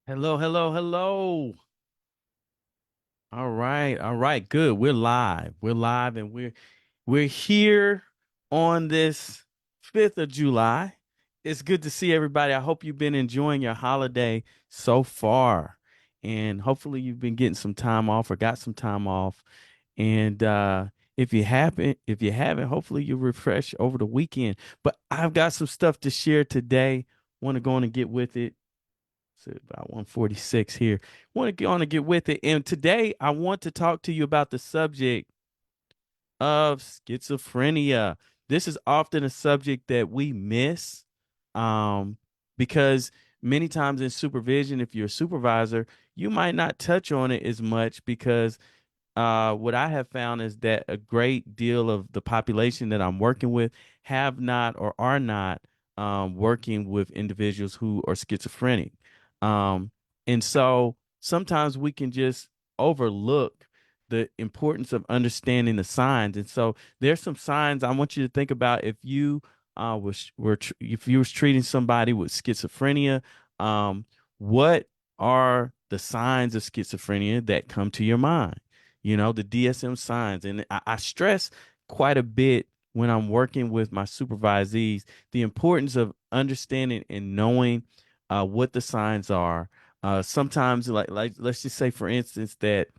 Hello, hello, hello. All right, good. We're live. We're live and we're here on this 5th of July. It's good to see everybody. I hope you've been enjoying your holiday so far. And hopefully you've been getting some time off or got some time off. And if you haven't, hopefully you refresh over the weekend. But I've got some stuff to share today. Want to go on and get with it. So about 146 here. Want to get on and get with it. And today I want to talk to you about the subject of schizophrenia. This is often a subject that we miss um, because many times in supervision, if you're a supervisor, you might not touch on it as much because what I have found is that a great deal of the population that I'm working with have not or are not working with individuals who are schizophrenic. Um, and so sometimes we can just overlook the importance of understanding the signs. And so there's some signs I want you to think about if you if you was treating somebody with schizophrenia, um, what are the signs of schizophrenia that come to your mind? The DSM signs. And I stress quite a bit when I'm working with my supervisees the importance of understanding and knowing what the signs are. Sometimes, like let's just say, for instance, that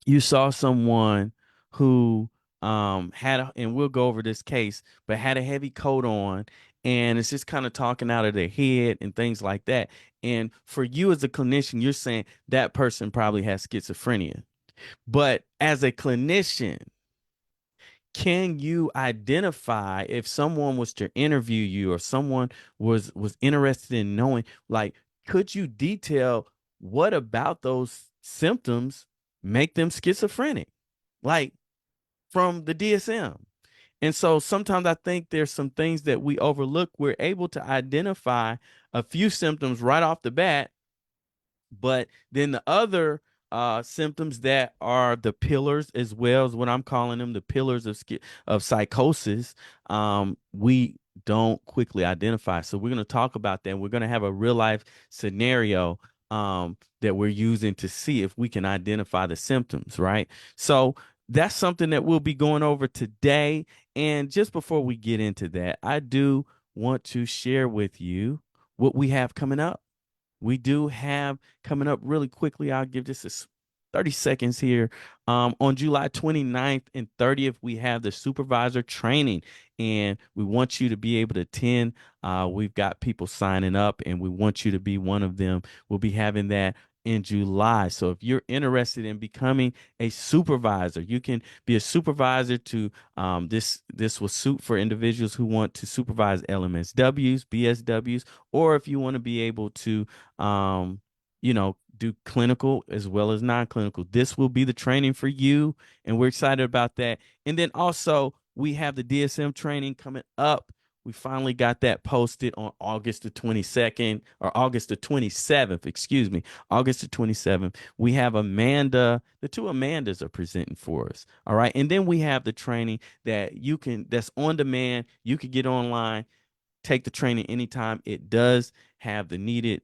you saw someone who and we'll go over this case, but had a heavy coat on and it's just kind of talking out of their head and things like that. And for you as a clinician, you're saying that person probably has schizophrenia. But as a clinician, can you identify if someone was to interview you or someone was interested in knowing, like, could you detail what about those symptoms make them schizophrenic? Like from the DSM. And so sometimes I think there's some things that we overlook. We're able to identify a few symptoms right off the bat, but then the other symptoms that are the pillars, as well as what I'm calling them, the pillars of psychosis, we don't quickly identify. So we're going to talk about that. We're going to have a real life scenario that we're using to see if we can identify the symptoms, right? So that's something that we'll be going over today. And just before we get into that, I do want to share with you what we have coming up. We do have coming up really quickly. I'll give this 30 seconds here. On July 29th and 30th, we have the supervisor training, and we want you to be able to attend. We've got people signing up, and we want you to be one of them. We'll be having that in July. So if you're interested in becoming a supervisor, you can be a supervisor to this will suit for individuals who want to supervise LMSWs, BSWs, or if you want to be able to do clinical as well as non-clinical. This will be the training for you, and we're excited about that. And then also we have the DSM training coming up. We finally got that posted on August the 22nd or August the 27th, excuse me, August the 27th. We have Amanda, the two Amandas are presenting for us. All right. And then we have the training that's on demand. You can get online, take the training anytime. It does have the needed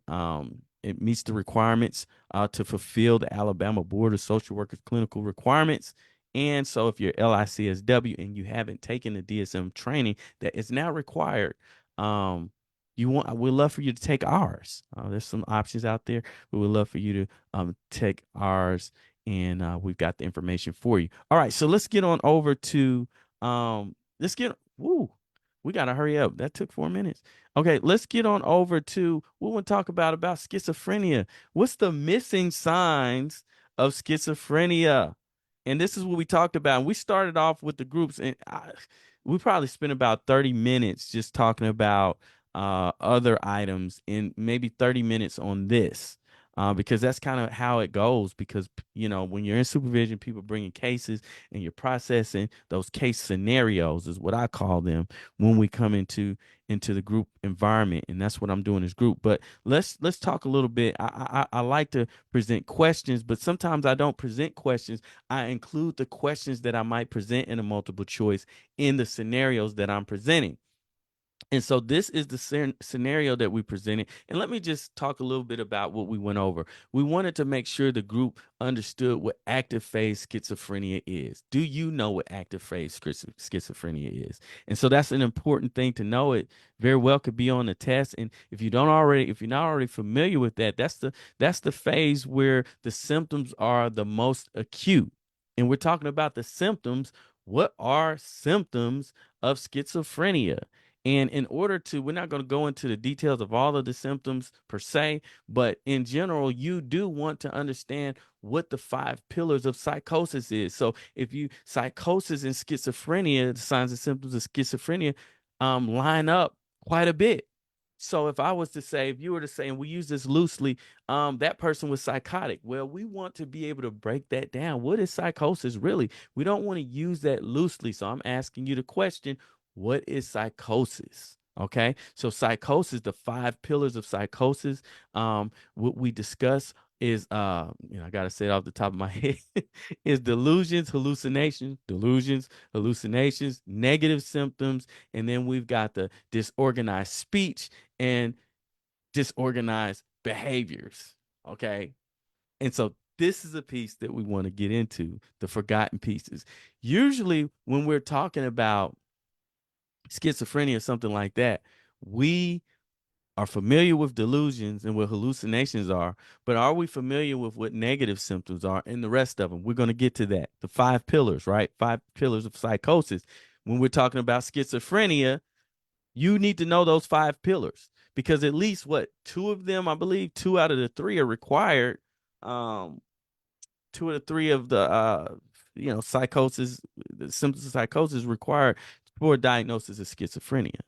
it meets the requirements to fulfill the Alabama Board of Social Workers clinical requirements. And so if you're LICSW and you haven't taken the DSM training that is now required, we'd love for you to take ours. There's some options out there. We would love for you to take ours, and we've got the information for you. All right, so let's get on over to let's get woo we got to hurry up. That took 4 minutes. Okay, let's get on over to what we want to talk about schizophrenia. What's the missing signs of schizophrenia? And this is what we talked about. And we started off with the groups, and we probably spent about 30 minutes just talking about other items and maybe 30 minutes on this. Because that's kind of how it goes. Because when you're in supervision, people bringing cases, and you're processing those case scenarios, is what I call them, when we come into the group environment. And that's what I'm doing as group. But let's talk a little bit. I like to present questions, but sometimes I don't present questions. I include the questions that I might present in a multiple choice in the scenarios that I'm presenting. And so this is the scenario that we presented. And let me just talk a little bit about what we went over. We wanted to make sure the group understood what active phase schizophrenia is. Do you know what active phase schizophrenia is? And so that's an important thing to know. It very well could be on the test. And if you're not already familiar with that, that's the phase where the symptoms are the most acute. And we're talking about the symptoms. What are symptoms of schizophrenia? And in order to, we're not going to go into the details of all of the symptoms per se, but in general, you do want to understand what the 5 pillars of psychosis is. So if you psychosis and schizophrenia, the signs and symptoms of schizophrenia line up quite a bit. So if I was to say, if you were to say, and we use this loosely, that person was psychotic. Well, we want to be able to break that down. What is psychosis really? We don't want to use that loosely. So I'm asking you the question, what is psychosis? Okay. So psychosis, the 5 pillars of psychosis, what we discuss is I gotta say it off the top of my head, is delusions, hallucinations, negative symptoms, and then we've got the disorganized speech and disorganized behaviors. Okay. And so this is a piece that we want to get into, the forgotten pieces. Usually, when we're talking about schizophrenia or something like that, we are familiar with delusions and what hallucinations are, but are we familiar with what negative symptoms are and the rest of them? We're going to get to that. The 5 pillars, right? 5 pillars of psychosis. When we're talking about schizophrenia, you need to know those 5 pillars because at least what, two of them, I believe, 2 out of the 3 are required. 2 of the 3 of the psychosis, the symptoms of psychosis required for a diagnosis of schizophrenia.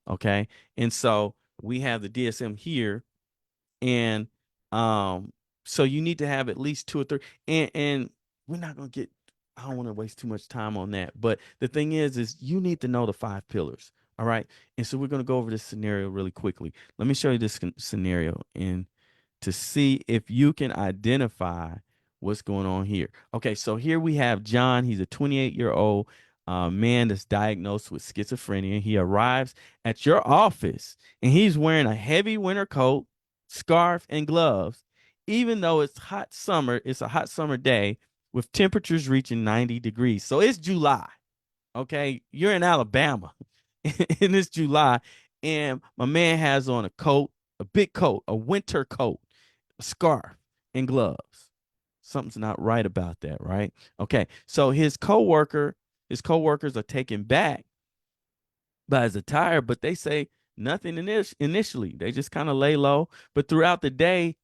Okay. And so we have the DSM here, and so you need to have at least 2 or 3. And we're not gonna get, I don't want to waste too much time on that. But the thing is you need to know the 5 pillars. All right. And so we're gonna go over this scenario really quickly. Let me show you this scenario and to see if you can identify what's going on here. Okay, so here we have John. He's a 28-year-old man that's diagnosed with schizophrenia. He arrives at your office and he's wearing a heavy winter coat, scarf, and gloves, even though it's hot summer. It's a hot summer day with temperatures reaching 90 degrees. So it's July. Okay, you're in Alabama and it's July, and my man has on a coat, a big coat, a winter coat, a scarf, and gloves. Something's not right about that, right? Okay, so his coworkers are taken back by his attire, but they say nothing initially. They just kind of lay low, but throughout the day,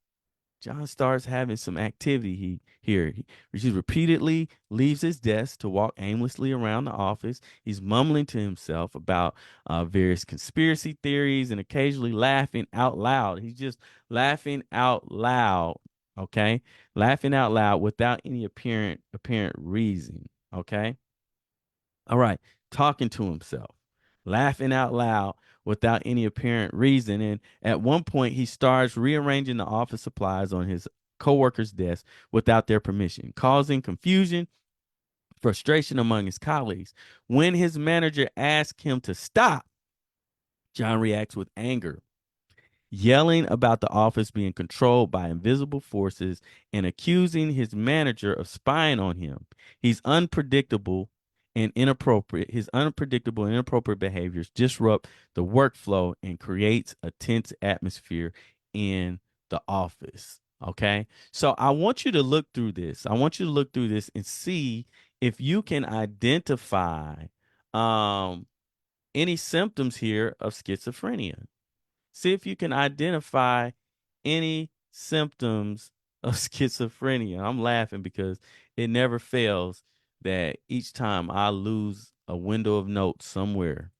John starts having some activity he repeatedly leaves his desk to walk aimlessly around the office. He's mumbling to himself about various conspiracy theories and occasionally laughing out loud. He's just laughing out loud, okay? Laughing out loud without any apparent reason, okay? All right, talking to himself, laughing out loud without any apparent reason. And at one point, he starts rearranging the office supplies on his coworker's desk without their permission, causing confusion, frustration among his colleagues. When his manager asks him to stop, John reacts with anger, yelling about the office being controlled by invisible forces and accusing his manager of spying on him. He's unpredictable and inappropriate. His unpredictable and inappropriate behaviors disrupt the workflow and creates a tense atmosphere in the office. Okay. So I want you to look through this. I want you to look through this and see if you can identify um, any symptoms here of schizophrenia. See if you can identify any symptoms of schizophrenia. I'm laughing because it never fails that each time I lose a window of notes somewhere,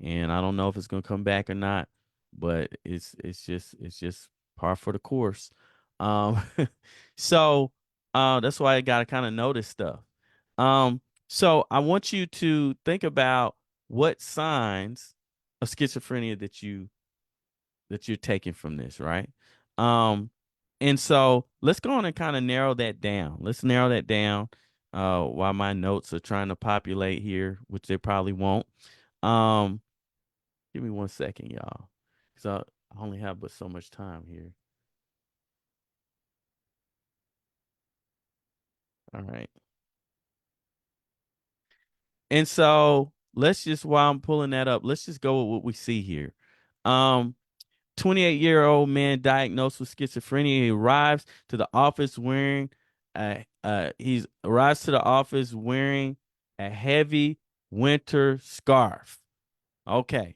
and I don't know if it's gonna come back or not, but it's just par for the course. Um, so that's why I gotta kind of notice stuff. So I want you to think about what signs of schizophrenia that you're taking from this, right? Um, and so let's go on and kind of narrow that down. Let's narrow that down while my notes are trying to populate here, which they probably won't. Um, Give me 1 second, y'all, because I only have but so much time here. All right. And so let's just, while I'm pulling that up, let's just go with what we see here. Um, 28-year-old man diagnosed with schizophrenia. He arrives to the office wearing he's arrives to the office wearing a heavy winter scarf. Okay.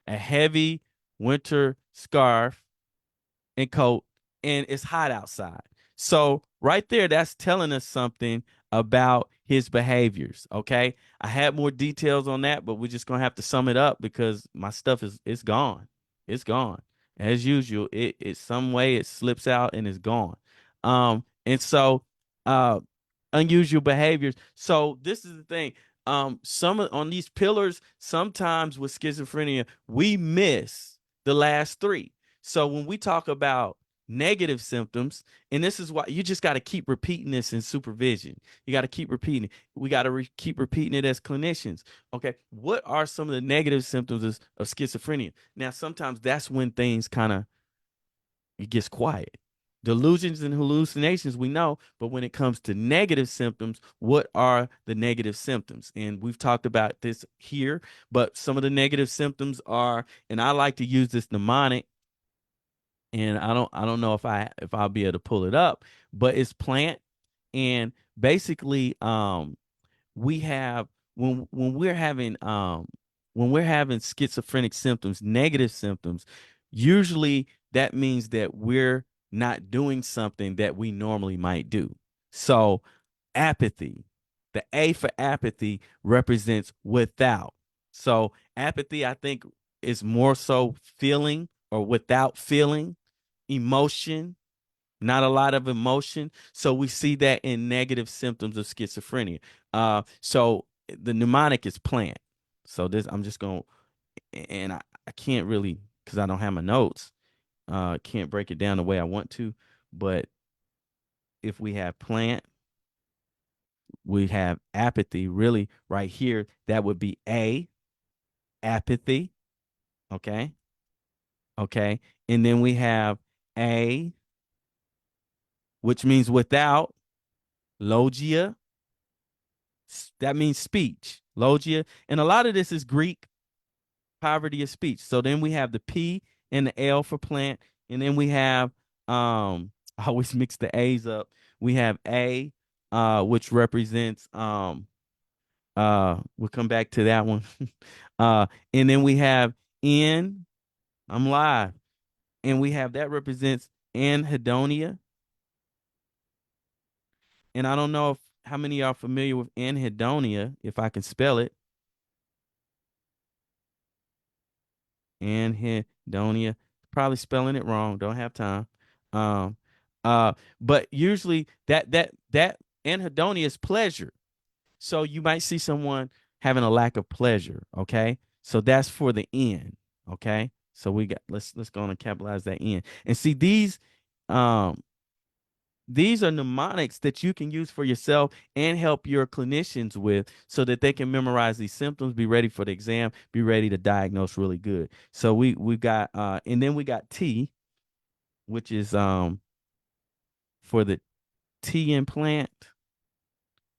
A heavy winter scarf and coat, and it's hot outside. So right there, that's telling us something about his behaviors. Okay. I had more details on that, but we're just gonna have to sum it up because my stuff is it's gone. It's gone. As usual, it some way it slips out and it's gone. And so uh unusual behaviors. So this is the thing. On these pillars, sometimes with schizophrenia, we miss the last three. So when we talk about negative symptoms, and this is why you just got to keep repeating this in supervision. You got to keep repeating it. We got to keep repeating it as clinicians. Okay, what are some of the negative symptoms of schizophrenia? Now, sometimes that's when things kind of it gets quiet. Delusions and hallucinations, we know, but when it comes to negative symptoms, what are the negative symptoms? And we've talked about this here, but some of the negative symptoms are, and I like to use this mnemonic, and I don't know if I'll be able to pull it up, but it's plant. And basically we have when we're having schizophrenic symptoms, negative symptoms, usually that means that we're not doing something that we normally might do. So apathy, the A for apathy represents without. So apathy, I think, is more so feeling or without feeling, emotion, not a lot of emotion. So we see that in negative symptoms of schizophrenia. So the mnemonic is plant. So this I'm just going to, and I can't really, because I don't have my notes, can't break it down the way I want to. But if we have plant, we have apathy, really right here, that would be A, apathy. Okay. Okay. And then we have A, which means without, logia. That means speech, logia. And a lot of this is Greek, poverty of speech. So then we have the P and the L for plant. And then we have, I always mix the A's up. We have A, which represents, we'll come back to that one. And then we have N, I'm live. And we have that represents anhedonia. And I don't know if how many are familiar with anhedonia, if I can spell it. Anhedonia. Probably spelling it wrong. Don't have time. Um, but usually that anhedonia is pleasure. So you might see someone having a lack of pleasure. Okay, so that's for the end. Okay, so we got let's go on and capitalize that in and see um these are mnemonics that you can use for yourself and help your clinicians with so that they can memorize these symptoms, be ready for the exam, be ready to diagnose really good. So we got and then we got T, which is for the T implant.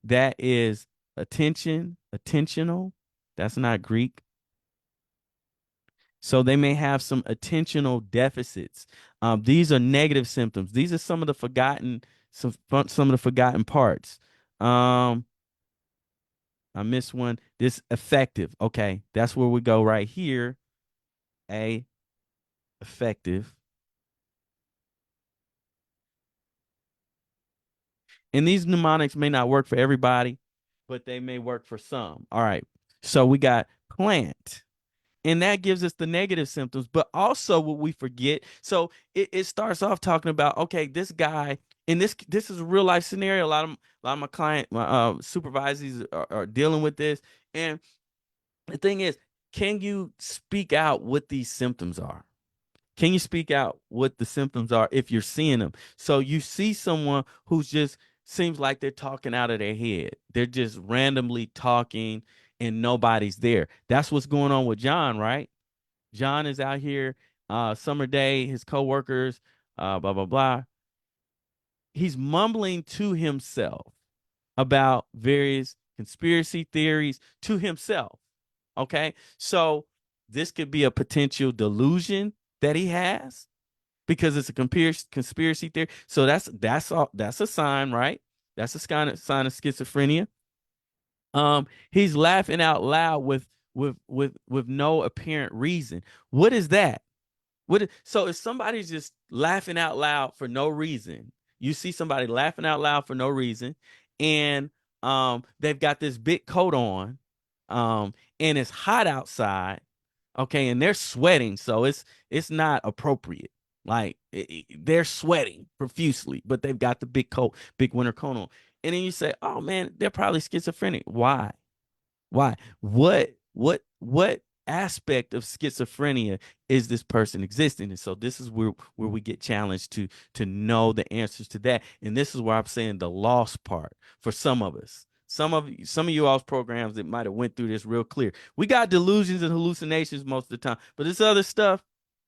That is attention, attentional. That's not Greek. So they may have some attentional deficits. These are negative symptoms. These are some of the forgotten some of the forgotten parts. Um, I missed one. This effective. Okay, that's where we go right here. A effective. And these mnemonics may not work for everybody, but they may work for some. All right. So we got plant. And that gives us the negative symptoms, but also what we forget. So it starts off talking about, okay, this guy, and this is a real life scenario. A lot of my client, my supervisors are dealing with this. And the thing is, can you speak out what these symptoms are? Can you speak out what the symptoms are if you're seeing them? So you see someone who's just seems like they're talking out of their head. They're just randomly talking and nobody's there. That's what's going on with John, right? John is out here, summer day, his coworkers, blah, blah, blah. He's mumbling to himself about various conspiracy theories to himself. Okay. So this could be a potential delusion that he has because it's a conspiracy theory. So that's a sign, right? That's a sign of schizophrenia. He's laughing out loud with no apparent reason. What is that? So if somebody's just laughing out loud for no reason, you see somebody laughing out loud for no reason, and they've got this big coat on, and it's hot outside, okay, and they're sweating, so it's not appropriate. Like they're sweating profusely, but they've got the big coat, big winter coat on. And then you say, "Oh man, they're probably schizophrenic." Why? Why? What aspect of schizophrenia is this person existing? And so this is where we get challenged to know the answers to that. And this is where I'm saying the lost part for some of us. Some of you all's programs that might have went through this real clear. We got delusions and hallucinations most of the time, but this other stuff,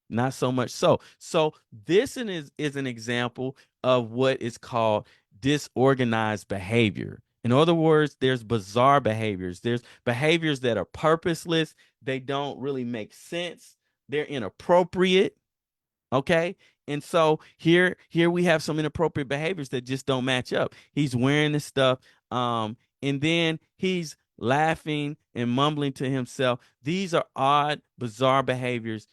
not so much so. So this is an example of what is called disorganized behavior. In other words, there's bizarre behaviors. There's behaviors that are purposeless. They don't really make sense. They're inappropriate. Okay. And so here we have some inappropriate behaviors that just don't match up. He's wearing this stuff. And then he's laughing and mumbling to himself. These are odd, bizarre behaviors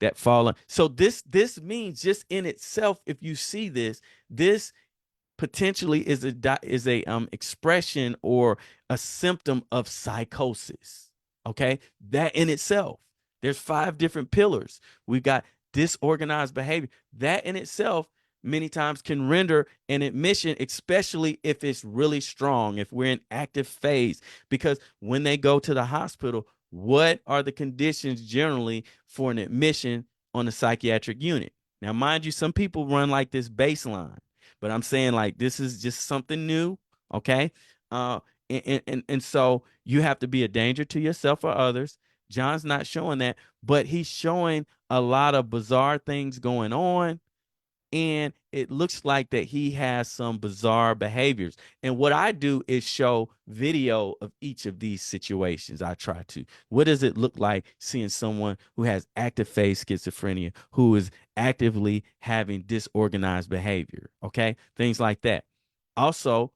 that fall on. So this means just in itself, if you see this potentially is a expression or a symptom of psychosis. Okay, that in itself, there's 5 different pillars. We've got disorganized behavior. That in itself many times can render an admission, especially if it's really strong, if we're in active phase. Because when they go to the hospital, what are the conditions generally for an admission on the psychiatric unit? Now, mind you, some people run like this baseline, but I'm saying like this is just something new, okay? Uh, and so you have to be a danger to yourself or others. John's not showing that, but he's showing a lot of bizarre things going on, and it looks like that he has some bizarre behaviors. And what I do is show video of each of these situations. I try to. What does it look like seeing someone who has active phase schizophrenia, who is actively having disorganized behavior? Okay, things like that. Also,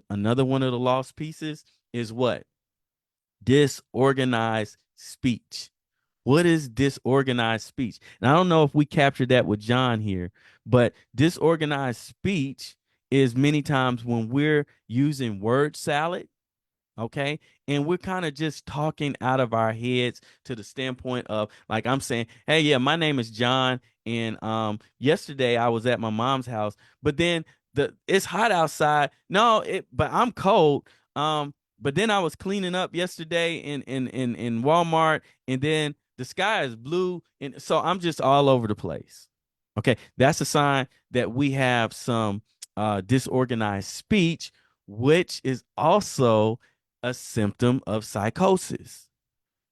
another one of the lost pieces is what? Disorganized speech. What is disorganized speech? And I don't know if we captured that with John here, but disorganized speech is many times when we're using word salad, okay? And we're kind of just talking out of our heads to the standpoint of like I'm saying, hey, yeah, my name is John, and yesterday I was at my mom's house, but then it's hot outside. No, but I'm cold. But then I was cleaning up yesterday in Walmart, and then the sky is blue, and so I'm just all over the place. Okay, that's a sign that we have some disorganized speech, which is also a symptom of psychosis.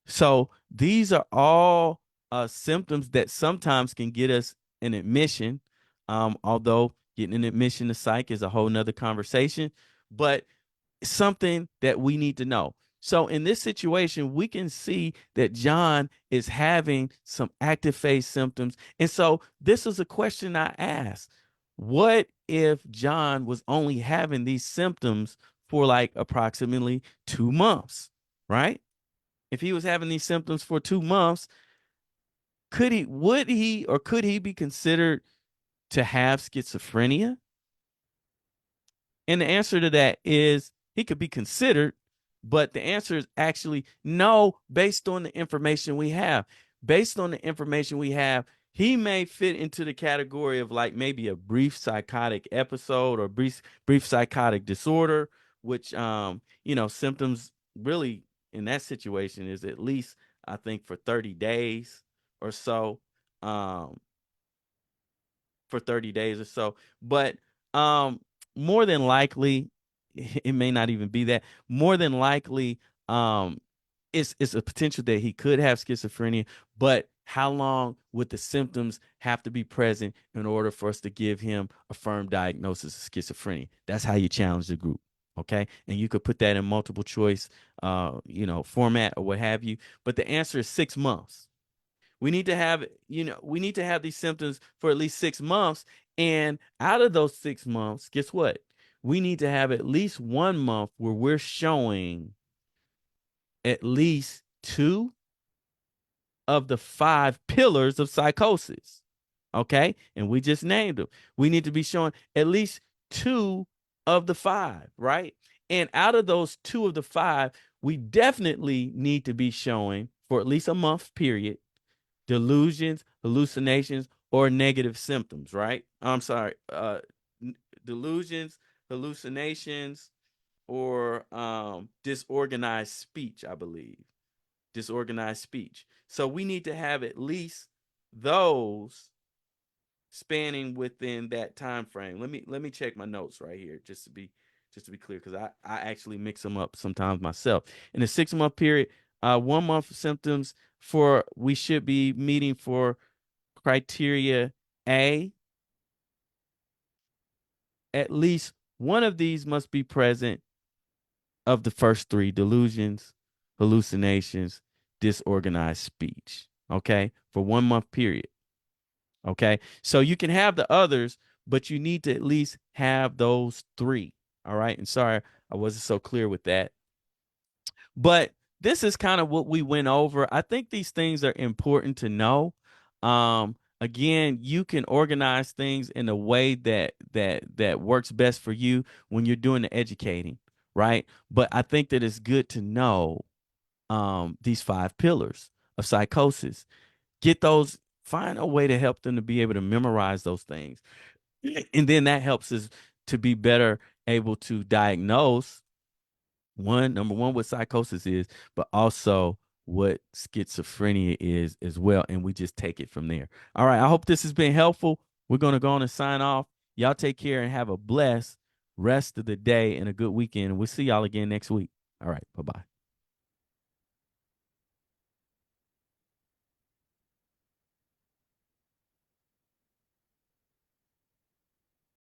So these are all symptoms that sometimes can get us an admission, although getting an admission to psych is a whole nother conversation, but something that we need to know. So in this situation, we can see that John is having some active phase symptoms. And so this is a question I asked. What if John was only having these symptoms for like approximately 2 months, right? If he was having these symptoms for 2 months, could he be considered to have schizophrenia? And the answer to that is he could be considered, but the answer is actually no, based on the information we have. Based on the information we have, he may fit into the category of like maybe a brief psychotic episode or brief psychotic disorder, which symptoms really in that situation is at least I think for 30 days or so. For 30 days or so. But more than likely, it may not even be that. More than likely, it's a potential that he could have schizophrenia, but how long would the symptoms have to be present in order for us to give him a firm diagnosis of schizophrenia? That's how you challenge the group. Okay. And you could put that in multiple choice, format or what have you. But the answer is 6 months. We need to have, we need to have these symptoms for at least 6 months. And out of those 6 months, guess what? We need to have at least 1 month where we're showing at least two of the 5 pillars of psychosis. Okay. And we just named them. We need to be showing at least two of the 5, right? And out of those 2 of the 5, we definitely need to be showing for at least a month period delusions, hallucinations, or negative symptoms, right? I'm sorry, delusions, hallucinations, or disorganized speech, I believe. Disorganized speech. So we need to have at least those spanning within that time frame. Let me check my notes right here just to be clear, because I actually mix them up sometimes myself. In a 6 month period, 1 month symptoms for we should be meeting for criteria A. At least one of these must be present of the first 3: delusions, hallucinations, disorganized speech. Okay, for 1 month period. Okay. So you can have the others, but you need to at least have those 3. All right. And sorry, I wasn't so clear with that. But this is kind of what we went over. I think these things are important to know. Again, you can organize things in a way that works best for you when you're doing the educating, right? But I think that it's good to know these 5 pillars of psychosis. Get those, find a way to help them to be able to memorize those things. And then that helps us to be better able to diagnose number one, what psychosis is, but also what schizophrenia is as well. And we just take it from there. All right. I hope this has been helpful. We're going to go on and sign off. Y'all take care and have a blessed rest of the day and a good weekend. And we'll see y'all again next week. All right. Bye-bye.